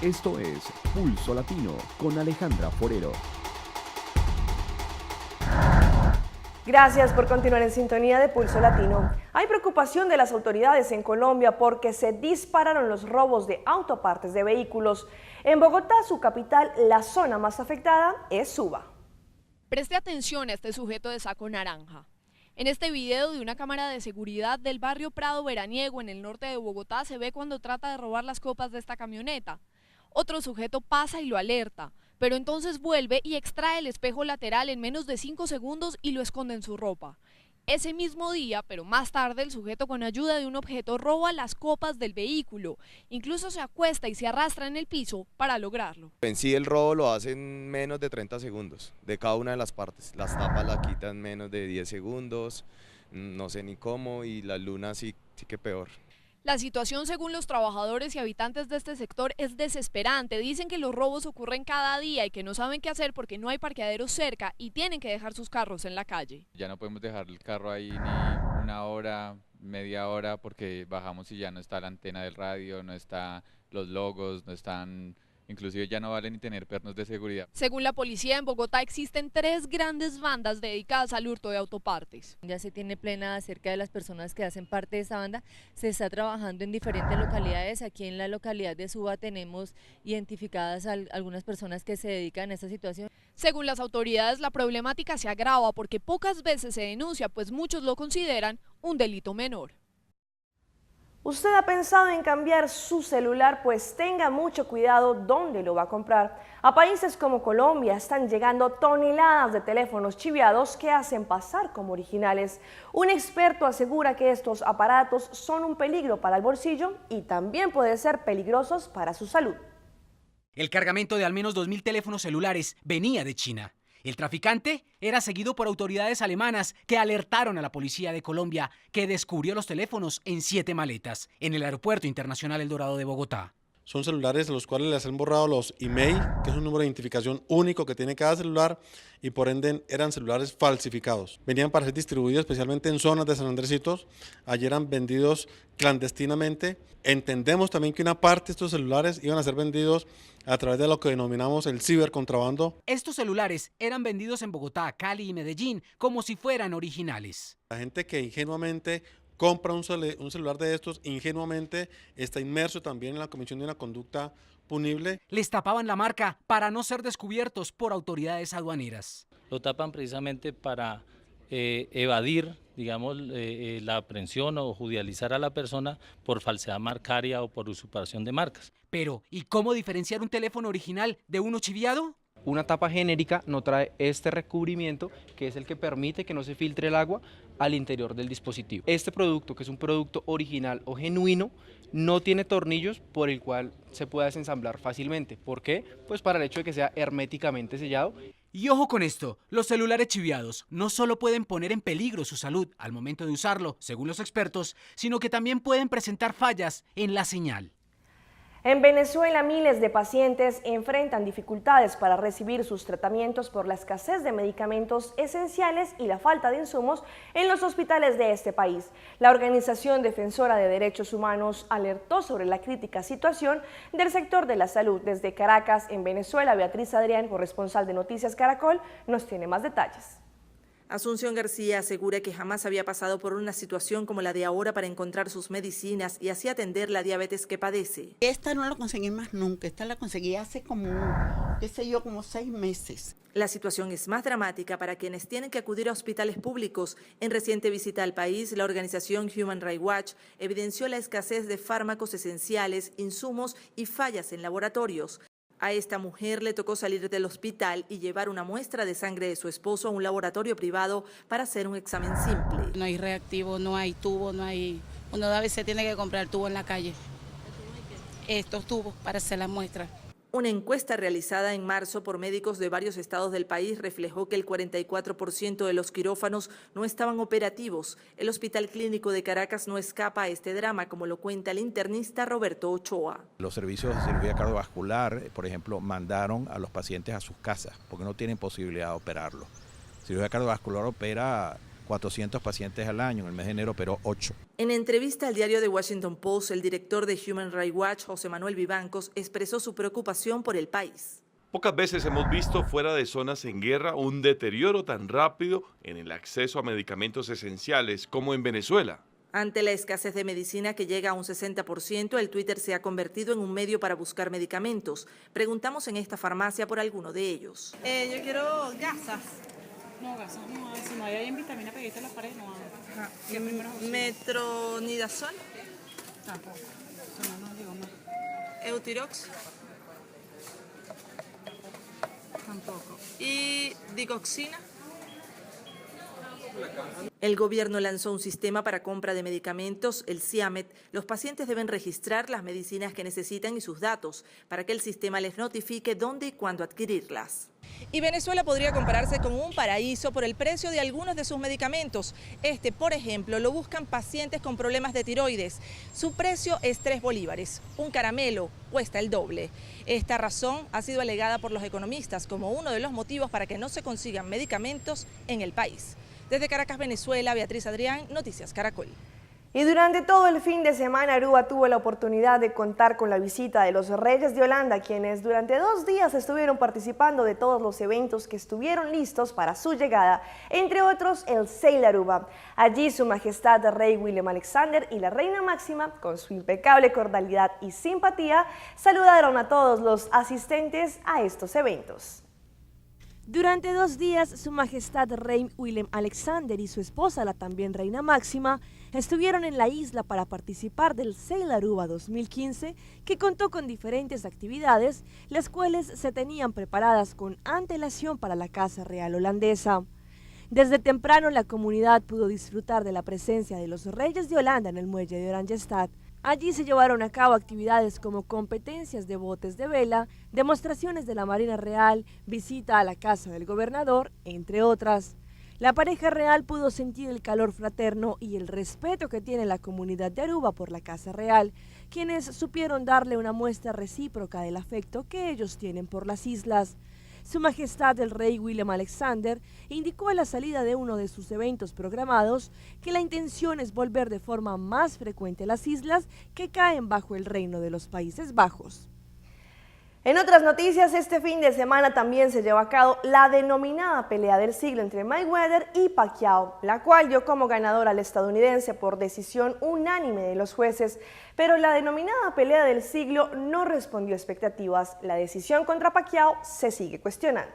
Esto es Pulso Latino con Alejandra Forero. Gracias por continuar en sintonía de Pulso Latino. Hay preocupación de las autoridades en Colombia porque se dispararon los robos de autopartes de vehículos. En Bogotá, su capital, la zona más afectada es Suba. Preste atención a este sujeto de saco naranja. En este video de una cámara de seguridad del barrio Prado Veraniego en el norte de Bogotá se ve cuando trata de robar las copas de esta camioneta. Otro sujeto pasa y lo alerta, pero entonces vuelve y extrae el espejo lateral en menos de 5 segundos y lo esconde en su ropa. Ese mismo día, pero más tarde, el sujeto con ayuda de un objeto roba las copas del vehículo. Incluso se acuesta y se arrastra en el piso para lograrlo. En sí el robo lo hacen en menos de 30 segundos de cada una de las partes. Las tapas las quitan en menos de 10 segundos, no sé ni cómo, y las lunas sí que peor. La situación, según los trabajadores y habitantes de este sector, es desesperante. Dicen que los robos ocurren cada día y que no saben qué hacer porque no hay parqueaderos cerca y tienen que dejar sus carros en la calle. Ya no podemos dejar el carro ahí ni una hora, media hora, porque bajamos y ya no está la antena del radio, no están los logos, no están... Inclusive ya no vale ni tener pernos de seguridad. Según la policía, en Bogotá existen 3 grandes bandas dedicadas al hurto de autopartes. Ya se tiene plena acerca de las personas que hacen parte de esa banda. Se está trabajando en diferentes localidades. Aquí en la localidad de Suba tenemos identificadas algunas personas que se dedican a esta situación. Según las autoridades, la problemática se agrava porque pocas veces se denuncia, pues muchos lo consideran un delito menor. ¿Usted ha pensado en cambiar su celular? Pues tenga mucho cuidado dónde lo va a comprar. A países como Colombia están llegando toneladas de teléfonos chiviados que hacen pasar como originales. Un experto asegura que estos aparatos son un peligro para el bolsillo y también pueden ser peligrosos para su salud. El cargamento de al menos 2.000 teléfonos celulares venía de China. El traficante era seguido por autoridades alemanas que alertaron a la policía de Colombia, que descubrió los teléfonos en 7 maletas en el Aeropuerto Internacional El Dorado de Bogotá. Son celulares a los cuales les han borrado los email, que es un número de identificación único que tiene cada celular, y por ende eran celulares falsificados. Venían para ser distribuidos especialmente en zonas de San Andresitos, allí eran vendidos clandestinamente. Entendemos también que una parte de estos celulares iban a ser vendidos a través de lo que denominamos el cibercontrabando. Estos celulares eran vendidos en Bogotá, Cali y Medellín como si fueran originales. La gente que ingenuamente compra un celular de estos, ingenuamente está inmerso también en la comisión de una conducta punible. Les tapaban la marca para no ser descubiertos por autoridades aduaneras. Lo tapan precisamente para evadir, digamos, la aprehensión o judicializar a la persona por falsedad marcaria o por usurpación de marcas. Pero, ¿y cómo diferenciar un teléfono original de uno chiviado? Una tapa genérica no trae este recubrimiento, que es el que permite que no se filtre el agua al interior del dispositivo. Este producto, que es un producto original o genuino, no tiene tornillos por el cual se pueda desensamblar fácilmente. ¿Por qué? Pues para el hecho de que sea herméticamente sellado. Y ojo con esto, los celulares chiviados no solo pueden poner en peligro su salud al momento de usarlo, según los expertos, sino que también pueden presentar fallas en la señal. En Venezuela, miles de pacientes enfrentan dificultades para recibir sus tratamientos por la escasez de medicamentos esenciales y la falta de insumos en los hospitales de este país. La Organización Defensora de Derechos Humanos alertó sobre la crítica situación del sector de la salud. Desde Caracas, en Venezuela, Beatriz Adrián, corresponsal de Noticias Caracol, nos tiene más detalles. Asunción García asegura que jamás había pasado por una situación como la de ahora para encontrar sus medicinas y así atender la diabetes que padece. Esta no la conseguí más nunca, esta la conseguí hace como, qué sé yo, como 6 meses. La situación es más dramática para quienes tienen que acudir a hospitales públicos. En reciente visita al país, la organización Human Rights Watch evidenció la escasez de fármacos esenciales, insumos y fallas en laboratorios. A esta mujer le tocó salir del hospital y llevar una muestra de sangre de su esposo a un laboratorio privado para hacer un examen simple. No hay reactivo, no hay tubo, no hay... Uno a veces tiene que comprar tubo en la calle. Estos tubos para hacer la muestra. Una encuesta realizada en marzo por médicos de varios estados del país reflejó que el 44% de los quirófanos no estaban operativos. El Hospital Clínico de Caracas no escapa a este drama, como lo cuenta el internista Roberto Ochoa. Los servicios de cirugía cardiovascular, por ejemplo, mandaron a los pacientes a sus casas porque no tienen posibilidad de operarlo. Cirugía cardiovascular opera 400 pacientes al año, en el mes de enero operó 8. En entrevista al diario The Washington Post, el director de Human Rights Watch, José Manuel Vivancos, expresó su preocupación por el país. Pocas veces hemos visto fuera de zonas en guerra un deterioro tan rápido en el acceso a medicamentos esenciales como en Venezuela. Ante la escasez de medicina que llega a un 60%, el Twitter se ha convertido en un medio para buscar medicamentos. Preguntamos en esta farmacia por alguno de ellos. Yo quiero gasas. No, gasas no, si no hay en vitamina pegadita en la pared, no hay. Metronidazol. Tampoco, eso no digo más. Eutirox. Tampoco. ¿Y digoxina? El gobierno lanzó un sistema para compra de medicamentos, el CIAMED. Los pacientes deben registrar las medicinas que necesitan y sus datos para que el sistema les notifique dónde y cuándo adquirirlas. Y Venezuela podría compararse con un paraíso por el precio de algunos de sus medicamentos. Por ejemplo, lo buscan pacientes con problemas de tiroides. Su precio es 3 bolívares. Un caramelo cuesta el doble. Esta razón ha sido alegada por los economistas como uno de los motivos para que no se consigan medicamentos en el país. Desde Caracas, Venezuela, Beatriz Adrián, Noticias Caracol. Y durante todo el fin de semana, Aruba tuvo la oportunidad de contar con la visita de los Reyes de Holanda, quienes durante 2 días estuvieron participando de todos los eventos que estuvieron listos para su llegada, entre otros el Sail Aruba. Allí Su Majestad el Rey Willem Alexander y la Reina Máxima, con su impecable cordialidad y simpatía, saludaron a todos los asistentes a estos eventos. Durante 2 días, Su Majestad el Rey Willem Alexander y su esposa, la también Reina Máxima, estuvieron en la isla para participar del Sail Aruba 2015, que contó con diferentes actividades, las cuales se tenían preparadas con antelación para la Casa Real holandesa. Desde temprano la comunidad pudo disfrutar de la presencia de los Reyes de Holanda en el muelle de Oranjestad. Allí se llevaron a cabo actividades como competencias de botes de vela, demostraciones de la Marina Real, visita a la casa del gobernador, entre otras. La pareja real pudo sentir el calor fraterno y el respeto que tiene la comunidad de Aruba por la Casa Real, quienes supieron darle una muestra recíproca del afecto que ellos tienen por las islas. Su Majestad el Rey Willem Alexander indicó a la salida de uno de sus eventos programados que la intención es volver de forma más frecuente a las islas que caen bajo el reino de los Países Bajos. En otras noticias, este fin de semana también se llevó a cabo la denominada pelea del siglo entre Mayweather y Pacquiao, la cual dio como ganador al estadounidense por decisión unánime de los jueces, pero la denominada pelea del siglo no respondió a expectativas. La decisión contra Pacquiao se sigue cuestionando.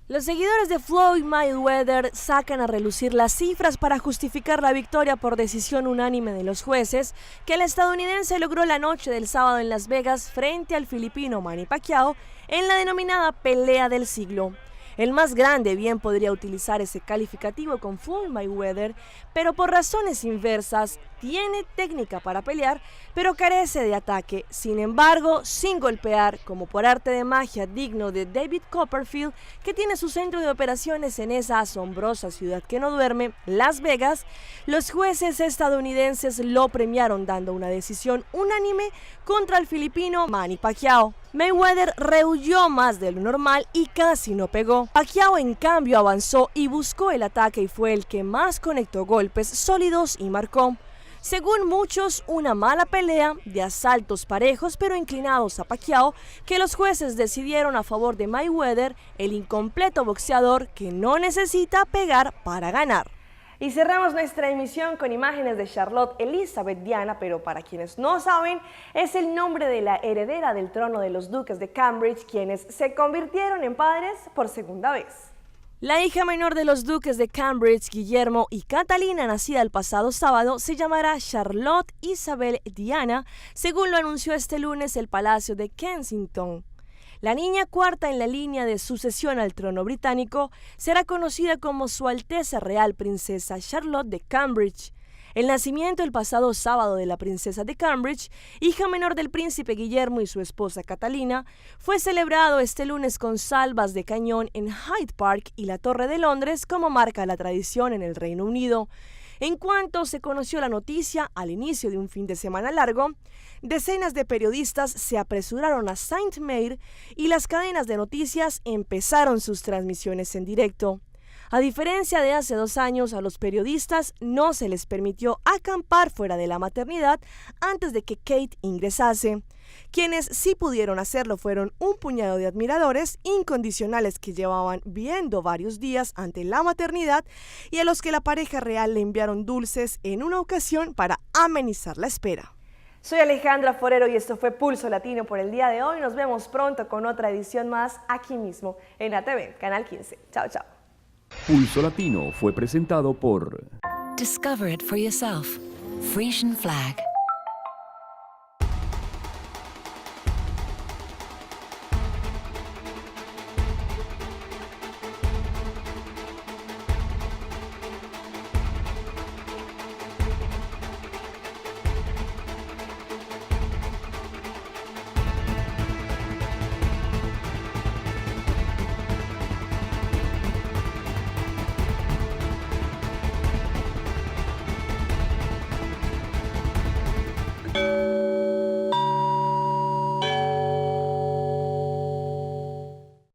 Los seguidores de Floyd Mayweather sacan a relucir las cifras para justificar la victoria por decisión unánime de los jueces que el estadounidense logró la noche del sábado en Las Vegas frente al filipino Manny Pacquiao en la denominada pelea del siglo. El más grande bien podría utilizar ese calificativo con Floyd Mayweather, pero por razones inversas tiene técnica para pelear, pero carece de ataque. Sin embargo, sin golpear, como por arte de magia digno de David Copperfield, que tiene su centro de operaciones en esa asombrosa ciudad que no duerme, Las Vegas, los jueces estadounidenses lo premiaron dando una decisión unánime contra el filipino Manny Pacquiao. Mayweather rehuyó más de lo normal y casi no pegó. Pacquiao en cambio avanzó y buscó el ataque y fue el que más conectó golpes sólidos y marcó. Según muchos, una mala pelea de asaltos parejos pero inclinados a Pacquiao, que los jueces decidieron a favor de Mayweather, el incompleto boxeador que no necesita pegar para ganar. Y cerramos nuestra emisión con imágenes de Charlotte Elizabeth Diana, pero para quienes no saben, es el nombre de la heredera del trono de los duques de Cambridge, quienes se convirtieron en padres por segunda vez. La hija menor de los duques de Cambridge, Guillermo y Catalina, nacida el pasado sábado, se llamará Charlotte Isabel Diana, según lo anunció este lunes el Palacio de Kensington. La niña cuarta en la línea de sucesión al trono británico será conocida como Su Alteza Real Princesa Charlotte de Cambridge. El nacimiento el pasado sábado de la princesa de Cambridge, hija menor del príncipe Guillermo y su esposa Catalina, fue celebrado este lunes con salvas de cañón en Hyde Park y la Torre de Londres, como marca la tradición en el Reino Unido. En cuanto se conoció la noticia al inicio de un fin de semana largo, decenas de periodistas se apresuraron a St. Mary y las cadenas de noticias empezaron sus transmisiones en directo. A diferencia de hace 2 años, a los periodistas no se les permitió acampar fuera de la maternidad antes de que Kate ingresase. Quienes sí pudieron hacerlo fueron un puñado de admiradores incondicionales que llevaban viendo varios días ante la maternidad y a los que la pareja real le enviaron dulces en una ocasión para amenizar la espera. Soy Alejandra Forero y esto fue Pulso Latino por el día de hoy. Nos vemos pronto con otra edición más aquí mismo en ATV, Canal 15. Chao, chao. Pulso Latino fue presentado por Discover it for yourself. Frisian Flag.